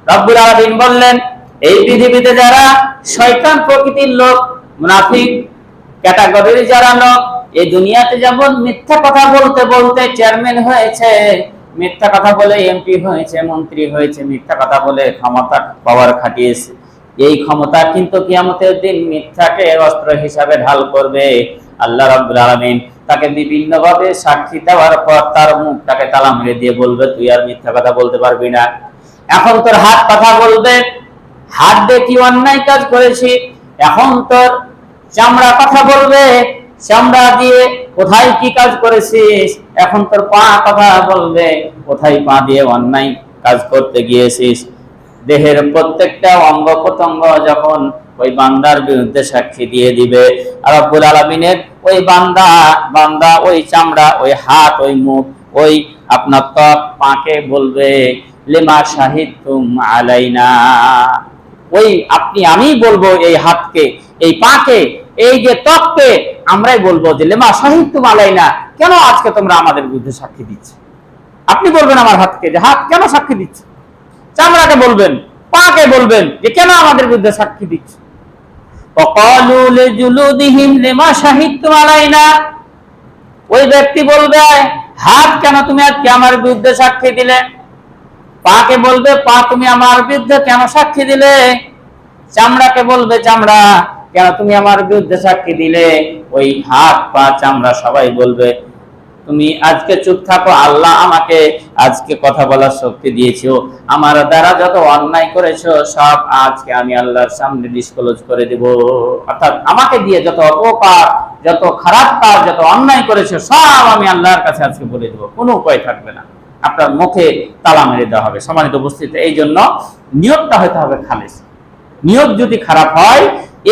[SPEAKER 1] রাব্বুল আলামিন বললেন এই পৃথিবীতে যারা শয়তান প্রকৃতির লোক, মুনাফিক ক্যাটাগরির যারা লোক, এই দুনিয়াতে যেমন মিথ্যা কথা বলতে বলতে চেয়ারম্যান হয়েছে, মিথ্যা কথা বলে এমপি হয়েছে, মন্ত্রী হয়েছে, মিথ্যা কথা বলে ক্ষমতা পাওয়ার খাটিয়েছে, এই ক্ষমতা কিন্তু কিয়ামতের দিন মিথ্যাকে অস্ত্র হিসাবে ঢাল করবে। আল্লাহ রাব্বুল আলামিন তাকে বিভিন্ন ভাবে সাক্ষী দেওয়ার পর তার মুখটাকে তালা মেরে দিয়ে বলবে তুই আর মিথ্যা কথা বলতে পারবি না। এখন তোর হাত কথা বলবে, হাত দিয়ে কি অন্যায় কাজ করেছি। এখন তোর চামড়া কথা বলবে, চামড়া দিয়ে কোথায় কি কাজ করেছিস। এখন তোর পা কথা বলবে, কোথায় পা দিয়ে অন্যায় কাজ করতে গিয়েছিস। দেহের প্রত্যেকটা অঙ্গ প্রত্যঙ্গ যখন ওই বান্দার বিরুদ্ধে সাক্ষী দিয়ে দিবে, রব্বুল আলামিনের ওই বান্দা ওই চামড়া, ওই হাত, ওই মুখ, ওই আপনার ত্বক, পাকে বলবে লিমা শাহিদতুম আলাইনা। ওই আমি বলবো এই হাতকে, এই পাকে, এই যে ত্বককে আমরাই বলবো যে লিমা শাহিদতুম আলাইনা, কেন আজকে তোমরা আমাদের বিরুদ্ধে সাক্ষী দিচ্ছ। আপনি বলবেন আমার হাতকে যে হাত কেন সাক্ষী দিচ্ছে, চামড়াকে বলবেন, পাকে বলবেন যে কেন আমাদের বিরুদ্ধে সাক্ষী দিচ্ছ। ওয়াকালু লিজুলুদিহিম লিমা শাহিদতুম আলাইনা, ওই ব্যক্তি বলবে হাত কেন তুমি আজকে আমার বিরুদ্ধে সাক্ষী দিলে। পাকে বলবে পা তুমি আমার বিরুদ্ধে কেন সাক্ষী দিলে। চামড়াকে বলবে চামড়া কেন তুমি আমার বিরুদ্ধে সাক্ষী দিলে। ওই হাত পা চামড়া সবাই বলবে তুমি আজকে চুপ থাকো, আল্লাহ আমাকে আজকে কথা বলার শক্তি দিয়েছো, আমার দ্বারা যত অন্যায় করেছো সব আজকে আমি আল্লাহর সামনে ডিসক্লোজ করে দেব। অর্থাৎ আমাকে দিয়ে যত অপকার, যত খারাপ কাজ, যত অন্যায় করেছো সব আমি আল্লাহর কাছে আজকে বলে দেব, কোনো উপায় থাকবে না। আপনার মুখে তালা মেরে দেওয়া হবে। সম্মানিত উপস্থিতি, এই জন্য নিয়তটা হতে হবে খালেস। নিয়ত যদি খারাপ হয়,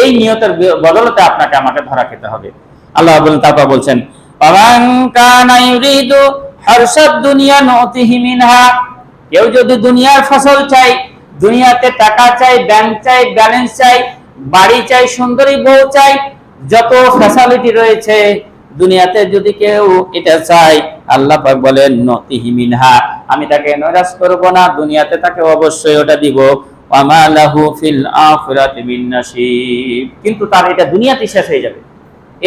[SPEAKER 1] এই নিয়তের বদলতে আপনাকে আমাকে ধরা খেতে হবে। আল্লাহ বলেন, তারপর বলছেন ফামান কানা ইউরিদু হারসাদ দুনিয়া নতিহি মিনহা, কেউ যদি দুনিয়ার ফসল চাই, দুনিয়াতে টাকা চাই, ব্যাংক চাই, ব্যালেন্স চাই, বাড়ি চাই, সুন্দরী বউ চাই, যত ফ্যাসিলিটি রয়েছে দুনিয়াতে যদি কেউ এটা চাই, আল্লাহ পাক বলেন নতিহি মিনহা, আমি তাকে নৈরাশ করব না, দুনিয়াতে তাকে অবশ্যই ওটা দিব। ওয়ামা লাহু ফিল আখিরাতি মিন নাসিব, কিন্তু তার এটা দুনিয়াতে শেষ হয়ে যাবে,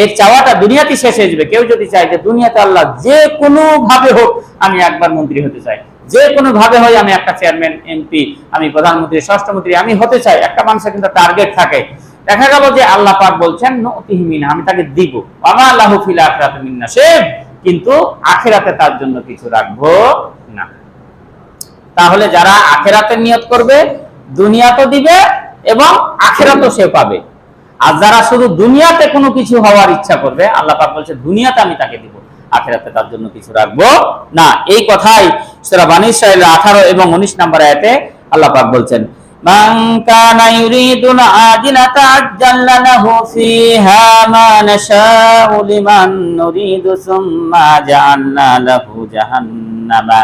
[SPEAKER 1] এর চাওয়াটা দুনিয়াতে শেষ হয়ে যাবে। কেউ যদি চায় যে দুনিয়াতে আল্লাহ যে কোনো ভাবে হোক আমি একবার মন্ত্রী হতে চাই, যে কোনো ভাবে হয় আমি একটা চেয়ারম্যান, এমপি, আমি প্রধানমন্ত্রী, স্বরাষ্ট্রমন্ত্রী আমি হতে চাই, একটা মানুষের কিন্তু টার্গেট থাকে। দেখা গেল যে আল্লাহ পাক বলছেন নতিহি মিনহা, আমি তাকে দিব। ওয়ামা লাহু ফিল আখিরাতি মিন নাসিব, কিন্তু আখিরাতে তার জন্য কিছু রাখবো না। তাহলে যারা আখিরাতের নিয়ত করবে দুনিয়াতেও দিবে এবং আখিরাতেও সে পাবে। আর যারা শুধু দুনিয়াতে কোনো কিছু হওয়ার ইচ্ছা করবে, আল্লাহ পাক বলছে দুনিয়াতে আমি তাকে দিব, আখিরাতে তার জন্য কিছু রাখবো না। এই কথাই সূরা বানী ইসরাঈল 18 এবং 19 নম্বর আয়াতে আল্লাহ পাক বলছেন, মান কানা ইউরিদুল আজিলাতা আজ্জালনা লাহু ফিহা মা নাশাউ লিমান নুরিদু সুম্মা জাআলনা লাহু জাহান্নামা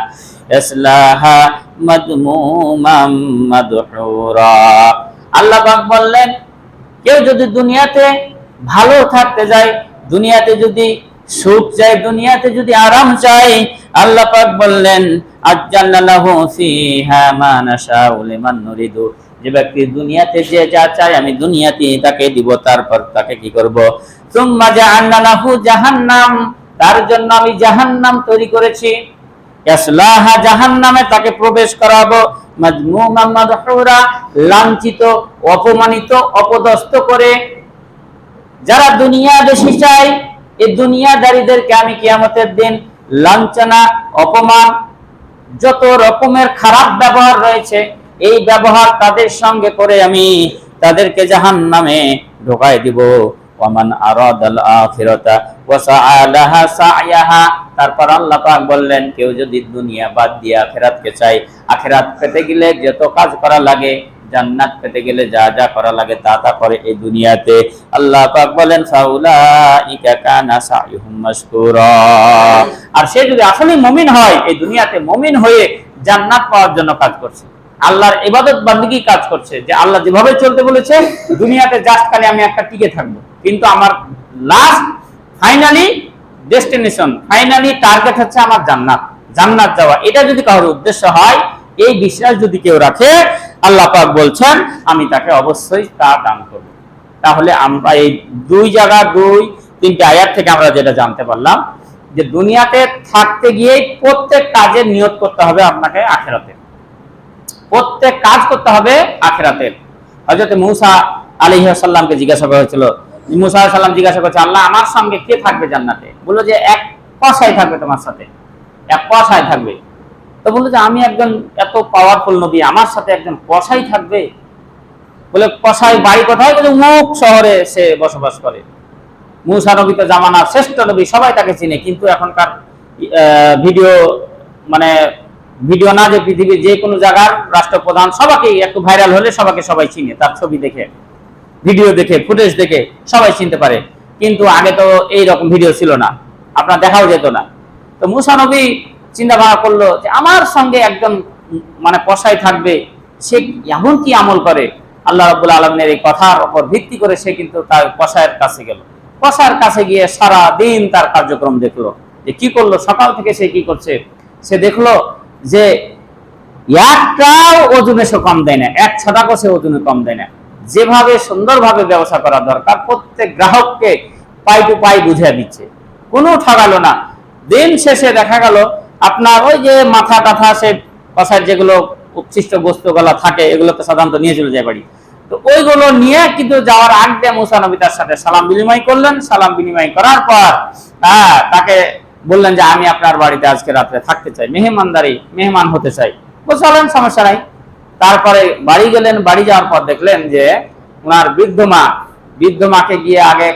[SPEAKER 1] ইয়াসলাহা মাদমুমান মাদহুরা। আল্লাহ পাক বললেন, কেউ যদি দুনিয়াতে ভালো থাকতে যায়, দুনিয়াতে যদি সুখ চায়, দুনিয়াতে যদি আরাম চায়, আল্লাহ পাক বললেন আজ্জালনা লাহু ফিহা মা নাশাউ লিমান নুরিদু, যে ব্যক্তি দুনিয়াতে যে যা চায় আমি দুনিয়াতে তাকে দিব, তারপর তাকে কি করব, সুম্মা জাআলনা লাহু জাহান্নাম, তার জন্য আমি জাহান্নাম তৈরি করেছি, ইয়াসলাহা জাহান্নামে তাকে প্রবেশ করাবো, মাযমুমান মাদহুরা, লাঞ্ছিত, অপমানিত, অপদস্থ করে। যারা দুনিয়া বেশি চায় এই দুনিয়াদারীদেরকে আমি কিয়ামতের দিন লাঞ্ছনা, অপমান, যত রকমের খারাপ ব্যবহার রয়েছে এই ব্যবহার তাদের সঙ্গে করে আমি তাদেরকে জাহান্নামে ঢোকায় দিব। ওয়ামান আরাদাল আখিরাতা ওয়া সাআ লাহা সা'য়াহা, তারপর আল্লাহ পাক বললেন কেউ যদি দুনিয়া বাদ দিয়ে আখিরাতকে চায়, আখিরাত পেতে গেলে যত কাজ করা লাগে, জান্নাত পেতে গেলে যা যা করা লাগে তা তা করে এই দুনিয়াতে। আল্লাহ পাক বলেন ফাউলাইকা কানা সাইহুম মাশকুরা, আর সে যদি আসলে মুমিন হয়, এই দুনিয়াতে মুমিন হয়ে জান্নাত পাওয়ার জন্য কাজ করছে, আল্লাহর ইবাদত বান্দেগী কাজ করছে, যে আল্লাহ যেভাবে চলতে বলেছে দুনিয়াতে জাস্ট খালি আমি একটা টিকে থাকবো, কিন্তু আমার last finally destination, finally target হচ্ছে আমার জান্নাত, জান্নাত যাওয়া। এটা যদি কারোর উদ্দেশ্য হয়, এই বিশ্বাস যদি কেউ রাখে, আল্লাহ পাক বলছেন আমি তাকে অবশ্যই তা দান করব। তাহলে আমরা এই দুই জায়গা, দুই তিনটে আয়াত থেকে আমরা যেটা জানতে পারলাম যে দুনিয়াতে থাকতে গিয়ে প্রত্যেক কাজের নিয়ত করতে হবে আপনাকে আখিরাতের, প্রত্যেক কাজ করতে হবে আখিরাতের। হযরত মূসা আলাইহিস সালামকে জিজ্ঞাসা করা হয়েছিল, মূসা আলাইহিস সালাম জিজ্ঞাসা করছে আল্লাহ আমার সঙ্গে কে থাকবে জান্নাতে? বলল যে এক কসাই থাকবে তোমার সাথে, এক কসাই থাকবে। তো বললো যে আমি একজন এত পাওয়ারফুল নবী, আমার সাথে একজন কসাই থাকবে? বলে কসাই বাড়ি কোথায়? বলে মুখ শহরে সে বসবাস করে। মূসা নবী তো জামানার শ্রেষ্ঠ নবী, সবাই তাকে চিনে, কিন্তু এখনকার ভিডিও মানে ভিডিও না, যে পৃথিবীর যে কোনো জায়গার রাষ্ট্রপ্রধান সবাইকে একটু ভাইরাল হলে সবাইকে সবাই চিনে, তার ছবি দেখে, ভিডিও দেখে, ফুটেজ দেখে সবাই চিনতে পারে। কিন্তু আগে তো এই রকম ভিডিও ছিল না, আপনার দেখাও যেত না। তো মূসা নবী চিন্তা ভাবনা করলো যে আমার সঙ্গে একজন মানে কসাই থাকবে, সে এমন কি আমল করে। আল্লাহ রাব্বুল আলামিনের এই কথার উপর ভিত্তি করে সে কিন্তু তার কসাইয়ের কাছে গেল। কসাইয়ের কাছে গিয়ে সারা দিন তার কার্যক্রম দেখলো, যে কি করলো, সকাল থেকে সে কি করছে। সে দেখলো যে একটাও ওজনে সে কম দেয় না, এক ছটাকও সে ওজনে কম দেয় না। যেভাবে সুন্দরভাবে ব্যবসা করা দরকার, প্রত্যেক গ্রাহককে পাই টু পাই বুঝিয়ে দিচ্ছে, কোনো ঠগালো না। দিন শেষে দেখা গেল আপনার ওই যে মাথা টাথা, সে কসাইয়ের যেগুলো উচ্ছিষ্ট বস্তুগুলো থাকে এগুলো তো সাধারণত নিয়ে চলে যায় বাড়ি, তো ওইগুলো নিয়ে কিন্তু যাওয়ার আগে মূসা নবী তার সাথে সালাম বিনিময় করলেন। সালাম বিনিময় করার পর তাকে বললেন যে আমি আপনার বাড়িতে আজকে রাত্রে থাকতে চাই, মেহমানদারি, মেহমান হতে চাই। বললেন সমস্যা নাই। তারপরে বাড়ি গেলেন, বাড়ি যাওয়ার পর দেখলেন যে ওনার বৃদ্ধ মাকে গিয়ে আগে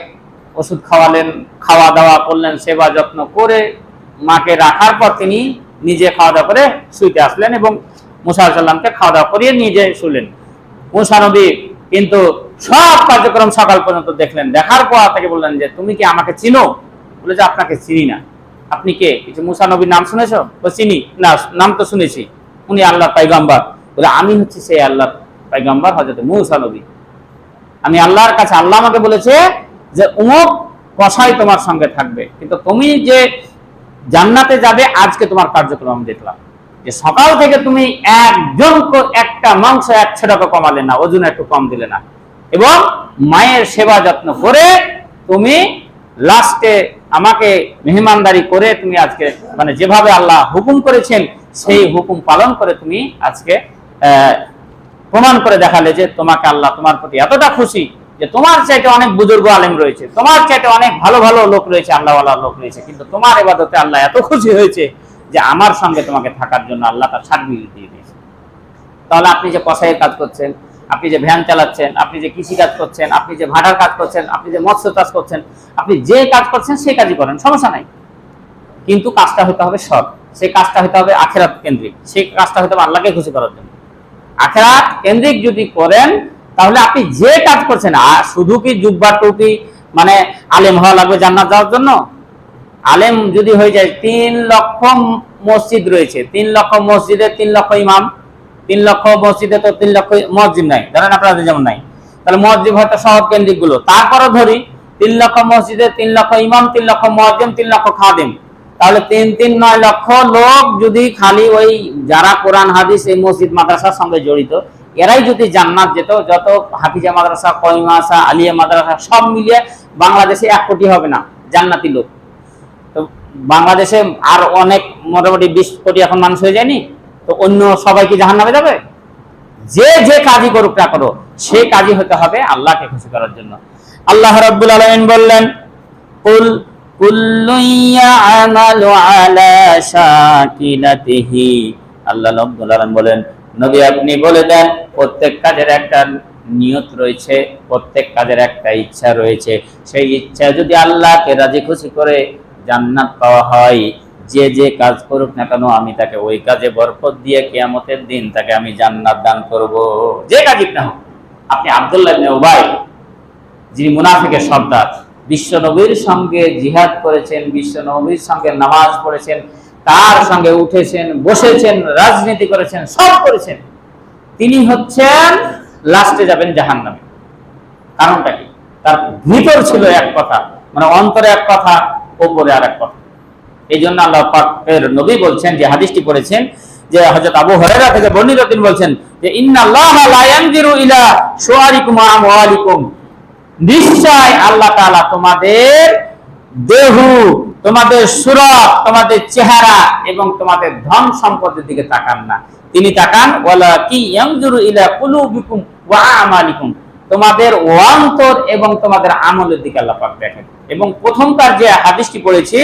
[SPEAKER 1] ওষুধ খাওয়ালেন, খাওয়া দাওয়া করলেন, সেবা যত্ন করে মাকে রাখার পর তিনি নিজে খাওয়া দাওয়া করে শুইতে আসলেন এবং মূসা আলাইহিস সালামকে খাওয়া দাওয়া করিয়ে নিজে শুলেন। মূসা নবী কিন্তু সব কার্যক্রম সকাল পর্যন্ত দেখলেন, দেখার পর তাকে বললেন যে তুমি কি আমাকে চিনো? বলে যে আপনাকে চিনি না। আপনি কে? কিছু মুসা নবীর নাম শুনেছো? চিনি না, নাম তো শুনেছি, উনি আল্লাহর পয়গম্বর। বলে আমি হচ্ছে সেই আল্লাহর পয়গম্বর হযরত মুসা নবী। আমি আল্লাহর কাছে, আল্লাহ আমাকে বলেছে যে অমুক কসাই তোমার সঙ্গে থাকবে, কিন্তু তুমি যে জান্নাতে যাবে আজকে তোমার কার্যক্রম আমি দেখলাম যে সকাল থেকে তুমি একজন একটা মাংস 100 টাকা কমালে না, ওজন একটু কম দিলে না, এবং মায়ের সেবা যত্ন করে তুমি লাস্টে আমাকে মেহমানদারি করে তুমি আজকে মানে যেভাবে আল্লাহ হুকুম করেছেন সেই হুকুম পালন করে তুমি আজকে প্রমাণ করে দেখালে যে তোমাকে আল্লাহ তোমার প্রতি এতটা খুশি যে তোমার চাইতে অনেক বুজুর্গ আলেম রয়েছে, তোমার চাইতে অনেক ভালো ভালো লোক রয়েছে, আল্লাহওয়ালা লোক রয়েছে, কিন্তু তোমার ইবাদতে আল্লাহ এত খুশি হয়েছে যে আমার সঙ্গে তোমাকে থাকার জন্য আল্লাহ তার সার্টিফিকেট দিয়ে দিয়েছে। তাহলে আপনি যে কসাইয়ের কাজ করছেন, আপনি যে ভ্যান চালাচ্ছেন, আপনি যে কৃষি কাজ করছেন, আপনি যে ভাড়ার কাজ করছেন, আপনি যে মৎস্য চাষ করছেন, আপনি যে কাজ করছেন সেই কাজই করেন, সমস্যা নাই, কিন্তু কাজটা হতে হবে সৎ, সেই কাজটা হতে হবে আখিরাত কেন্দ্রিক, সেই কাজটা হতে হবে আল্লাহকে খুশি করার জন্য। আখিরাত কেন্দ্রিক যদি করেন তাহলে আপনি যে কাজ করছেন, আর শুধু কি জুব্বা টুপি মানে আলেম হওয়া লাগবে জান্নাত যাওয়ার জন্য? আলেম যদি হয়ে যায়, 3 লক্ষ মসজিদ রয়েছে, 3 লক্ষ মসজিদে 3 লক্ষ ইমাম, 3 লক্ষ মসজিদে তো 3 লক্ষ মসজিদ নাই, ধরেন আপনাদের যেমন নাই, তাহলে মসজিদ হয়তো শহর কেন্দ্রিক গুলো, তারপরও ধরি 3 লক্ষ মসজিদে 3 লক্ষ ইমাম, 3 লক্ষ মুয়াজ্জিম, 3 লক্ষ খাদেম, তাহলে 3-9 লক্ষ লোক যদি খালি ওই যারা কোরআন হাদিস এই মসজিদ মাদ্রাসার সঙ্গে জড়িত এরাই যদি জান্নাত যেত, যত হাফিজা মাদ্রাসা, কয়মাসা, আলিয়া মাদ্রাসা সব মিলিয়ে বাংলাদেশে 1 কোটি হবে না জান্নাতি লোক। তো বাংলাদেশে আর অনেক মোটামুটি 20 কোটি এখন মানুষ হয়ে যায়নি, তো অন্য সবাই কি জাহান্নামে যাবে? যে যে কাজই করুক না করো সেই কাজই হতে হবে আল্লাহকে খুশি করার জন্য। আল্লাহ রাব্বুল আলামিন বললেন, কুল কুল্লু ইয়ামালু আলা শাকিলাতিহি। আল্লাহ রাব্বুল আলামিন বলেন, নবী আপনি বলে দেন প্রত্যেক কাজের একটা নিয়ত রয়েছে, প্রত্যেক কাজের একটা ইচ্ছা রয়েছে, সেই ইচ্ছা যদি আল্লাহকে রাজি খুশি করে জান্নাত পাওয়া হয়, যে যে কাজ করুক না কেন আমি তাকে ওই কাজে বরকত দিয়ে কিয়ামতের দিন তাকে আমি জান্নাত দান করব, যে কাজই না হোক। আপনি আব্দুল্লাহ ইবনে উবাই, যিনি মুনাফিকের সর্দার, বিশ্ব নবীর সঙ্গে জিহাদ করেছেন, বিশ্ব নবীর সঙ্গে নামাজ পড়েছেন, তার সঙ্গে উঠেছেন, বসেছেন, রাজনীতি করেছেন, সব করেছেন, তিনি হচ্ছেন লাস্টে যাবেন জাহান্নামে। কারণটা কি? তার ভিতর ছিল এক কথা, মানে অন্তরে এক কথা, উপরে আর এক কথা। এই জন্য আল্লাহ পাকের নবী বলছেন, যে হাদিসটি পড়েছেন, যে হযরত আবু হুরায়রা থেকে বর্ণিত, তিনি বলছেন যে ইন্নাল্লাহা লা ইয়ানজিরু ইলা শুআরিকুম ওয়া আমওয়ালিকুম, নিশ্চয় আল্লাহ তাআলা তোমাদের দেহ, তোমাদের সুরত, তোমাদের চেহারা এবং তোমাদের ধন সম্পদের দিকে তাকান না, তিনি তাকান ওয়ালাকি ইয়ানজুরু ইলা কুলুবিকুম ওয়া আমালিকুম, তোমাদের অন্তর এবং তোমাদের আমলের দিকে আল্লাহ পাক দেখেন। এবং প্রথমবার যে হাদিসটি পড়েছি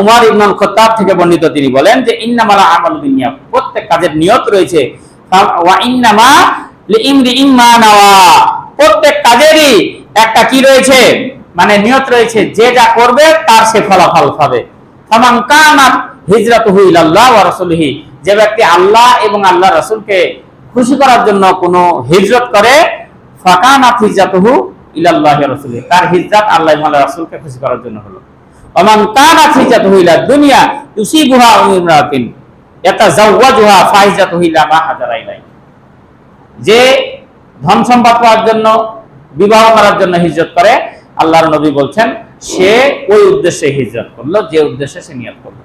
[SPEAKER 1] উমর ইবনে খাত্তাব থেকে বর্ণিত, তিনি বলেন যে ইন্নামাল আমালু বিন্নিয়াত, প্রত্যেক কাজের নিয়ত রয়েছে, ওয়া ইন্নামা লিইমরিইম মা নাওয়া, প্রত্যেক কাজেরই একটা কি রয়েছে, মানে নিয়ত রয়েছে, যে যা করবে তার সে ফলাফল পাবে। ফামান কানাত হিজরাতুহু ইলাল্লাহ ওয়া রাসূলিহি, যে ব্যক্তি আল্লাহ এবং আল্লাহর রাসূলকে খুশি করার জন্য কোনো হিজরত করে, ফাকানাত হিজরাতুহু ইলাল্লাহি ওয়া রাসূলিহি, তার হিজরত আল্লাহ এবং আল্লাহর রাসূলকে খুশি করার জন্য হলো। ওমান কানাত হিজরাতুহু ইলা দুনিয়া ইউসিবুহা আও ইমরাতিন ইয়াতাযাওয়াজুহা ফাহিজরাতুহু ইলা মা হাজারা ইলাই, যে ধন সম্পদ পাওয়ার জন্য, বিবাহ করার জন্য হিজরত করে, আল্লাহর নবী বলছেন সে ওই উদ্দেশ্যে হিজরত করলো যে উদ্দেশ্যে সে নিয়ত করলো।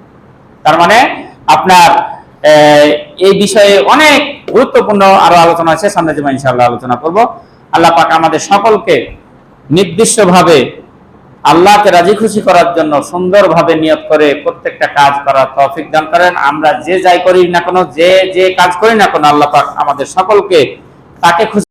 [SPEAKER 1] তার মানে আপনার এই বিষয়ে অনেক গুরুত্বপূর্ণ আরো আলোচনা আছে, সামনে যেমন ইনশাআল্লাহ আলোচনা করব। আল্লাহ পাক আমাদের সকলকে নির্দিষ্টভাবে আল্লাহকে রাজি খুশি করার জন্য সুন্দরভাবে নিয়ত করে প্রত্যেকটা কাজ করার তৌফিক দান করেন। আমরা যে যাই করি না কেন, যে যে কাজ করি না কেন, আল্লাহ পাক আমাদের সকলকে তাকে খুশি